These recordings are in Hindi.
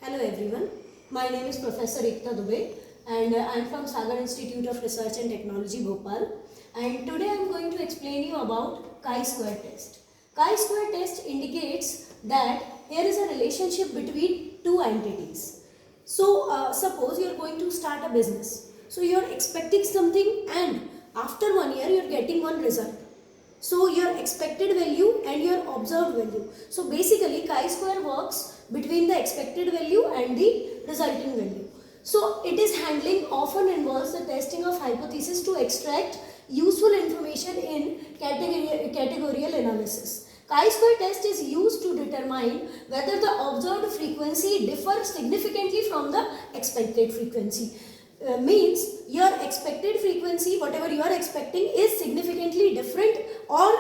Hello everyone, my name is Professor Ekta Dubey and I am from Sagar Institute of Research and Technology Bhopal, and today I am going to explain you about chi-square test. Chi-square test indicates that here is a relationship between two entities. So suppose you are going to start a business. So you are expecting something and after 1 year you are getting one result. So your expected value and your observed value. So basically chi-square works between the expected value and the resulting value. So it is handling often involves the testing of hypothesis to extract useful information in categorical analysis. Chi-square test is used to determine whether the observed frequency differs significantly from the expected frequency. Means your expected frequency, whatever you are expecting, is significantly different, or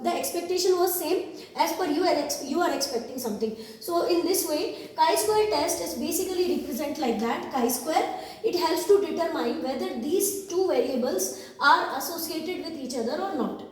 the expectation was same as per you are expecting something. So in this way, chi-square test is basically represent like that. Chi-square, it helps to determine whether these two variables are associated with each other or not.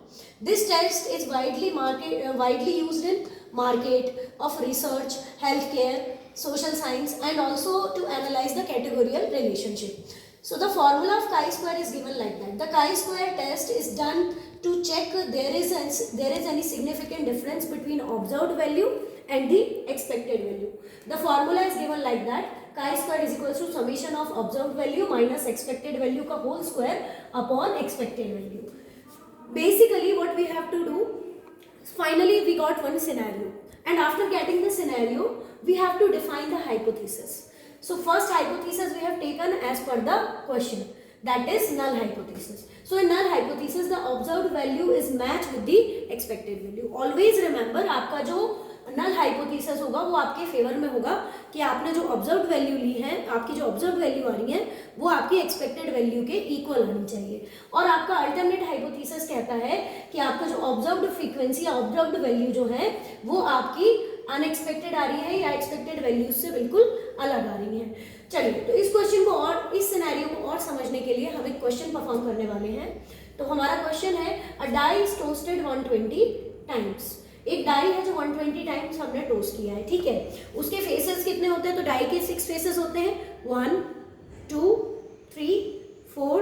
This test is widely used in market of research, healthcare, social science, and also to analyze the categorical relationship. So the formula of chi-square is given like that. The chi-square test is done to check there is any significant difference between observed value and the expected value. The formula is given like that. Chi-square is equal to summation of observed value minus expected value ka whole square upon expected value. Basically what we have to do, finally we got one scenario, and after getting the scenario we have to define the hypothesis. So first hypothesis we have taken as per the question, that is null hypothesis. So in null hypothesis the observed value is matched with the expected value. Always remember आपका जो नल हाइपोथेसिस होगा वो आपके फेवर में होगा कि आपने जो ऑब्जर्व्ड वैल्यू ली है, आपकी जो ऑब्जर्व्ड वैल्यू आ रही है वो आपकी एक्सपेक्टेड वैल्यू के इक्वल आनी चाहिए. और आपका अल्टरनेट हाइपोथेसिस कहता है कि आपका जो ऑब्जर्व्ड फ्रीक्वेंसी या ऑब्जर्व्ड वैल्यू जो है वो आपकी अनएक्सपेक्टेड आ रही है या एक्सपेक्टेड वैल्यू से बिल्कुल अलग आ रही है. चलिए, तो इस क्वेश्चन को और इस सिनेरियो को और समझने के लिए हम एक क्वेश्चन परफॉर्म करने वाले हैं. तो हमारा क्वेश्चन है, अ डाई इज टोस्टेड 120 टाइम्स. एक डाई है जो 120 टाइम्स हमने टोस्ट किया है, ठीक है. उसके फेसेस कितने होते हैं? तो डाई के 6 फेसेस होते हैं, 1 2 3 4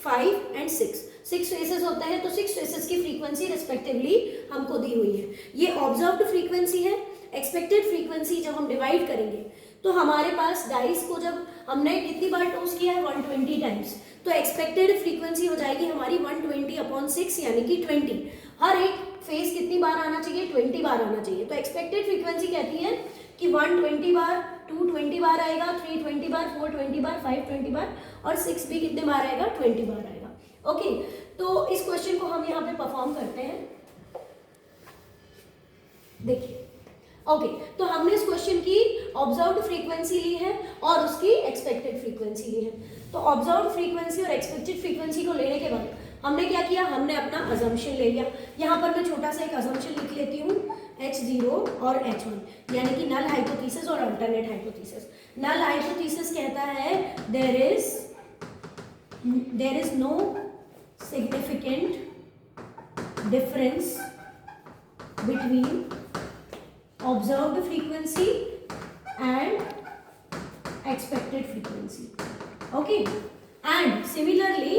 5 एंड 6 फेसेस होते हैं. तो 6 फेसेस की फ्रीक्वेंसी रिस्पेक्टिवली हमको दी हुई है. ये ऑब्जर्व्ड फ्रीक्वेंसी है. एक्सपेक्टेड फ्रीक्वेंसी जब हम डिवाइड करेंगे तो हमारे पास डाइस को जब हमने कितनी बार टोस्ट किया है, 120 टाइम्स, तो एक्सपेक्टेड फ्रीक्वेंसी हो जाएगी हमारी 120/6 यानी कि 20. हर एक फेस कितनी बार आना चाहिए? 20 बार आना चाहिए. तो एक्सपेक्टेड फ्रीक्वेंसी कहती है कि 120 बार, 220 बार आएगा, 320 बार, 420 बार, 520 बार, और 6 भी कितने बार आएगा? 20 बार आएगा. ओके, तो इस क्वेश्चन को हम यहाँ पे परफॉर्म करते हैं. देखिए, ओके, तो हमने इस क्वेश्चन की ऑब्जर्व्ड फ्रीक्वेंसी ली है और उसकी एक्सपेक्टेड फ्रीक्वेंसी ली है. तो ऑब्जर्व्ड फ्रीक्वेंसी और एक्सपेक्टेड फ्रीक्वेंसी को लेने के बाद हमने क्या किया? हमने अपना अजम्पशन ले लिया. यहाँ पर मैं छोटा सा एक अजम्पशन लिख लेती हूँ, H0 और H1, यानी कि नल हाइपोथेसिस और अल्टरनेट हाइपोथेसिस. नल हाइपोथेसिस कहता है there is no significant difference between observed frequency and expected frequency. Okay, and similarly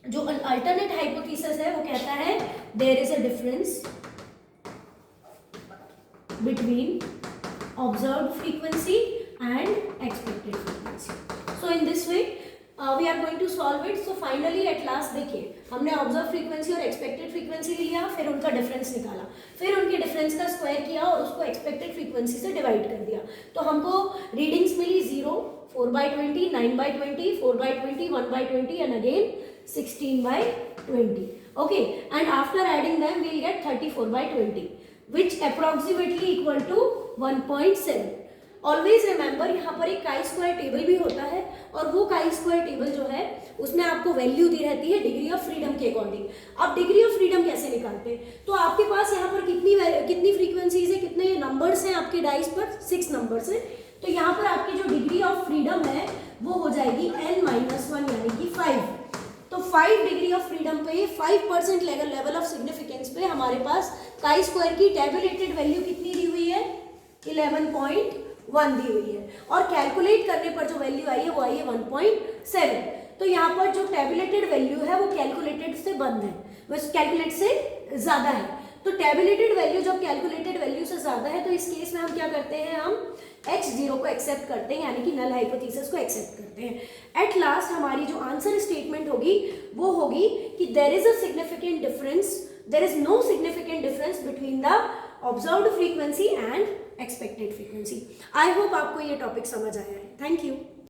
जो alternate hypothesis है वो कहता है there is a difference between observed frequency and expected frequency. So in this way we are going to solve it. So finally at last देखिए, हमने ऑब्जर्व फ्रीक्वेंसी और एक्सपेक्टेड फ्रीक्वेंसी लिया, फिर उनका डिफरेंस निकाला, फिर उनके डिफरेंस का स्क्वायर किया और उसको एक्सपेक्टेड फ्रीक्वेंसी से डिवाइड कर दिया. तो हमको रीडिंग्स मिली 0, 4/20, 9/20, 4/20, 1/20 and again 16/20. Okay, and after adding them we will get 34/20 which approximately equal to 1.7. Always remember, यहाँ पर एक काई स्क्वायर टेबल भी होता है और वो काई स्क्वायर टेबल जो है उसमें आपको वैल्यू दी रहती है डिग्री ऑफ फ्रीडम के अकॉर्डिंग. अब डिग्री ऑफ फ्रीडम कैसे निकालते हैं? तो आपके पास यहाँ पर कितनी फ्रीक्वेंसीज है, कितने नंबर्स हैं आपके डाइस पर? 6 नंबर्स हैं. तो यहाँ पर आपकी जो डिग्री ऑफ फ्रीडम है वो हो जाएगी n-1 यानी कि 5. तो 5 डिग्री ऑफ फ्रीडम पे 5% लेवल ऑफ सिग्निफिकेंस पे हमारे पास काई स्क्वायर की टेबुलेटेड वैल्यू कितनी दी हुई है? 11.1 1 दी हुई है और कैलकुलेट करने पर जो वैल्यू आई है वो आई है 1.7। तो यहाँ पर जो टेबुलेटेड वैल्यू है वो कैलकुलेटेड से बंद है, वो कैलकुलेट से ज़्यादा है। तो टेबुलेटेड वैल्यू जब कैलकुलेटेड वैल्यू से ज़्यादा है तो इस केस में हम क्या करते हैं, हम H0 को एक्सेप्ट करते हैं, यानी कि नल हाइपोथेसिस को एक्सेप्ट करते हैं। एट लास्ट हमारी जो आंसर स्टेटमेंट होगी वो होगी कि there is a significant difference, there is no significant difference between the observed frequency and expected frequency. I hope आपको ये टॉपिक समझ आया है। Thank you.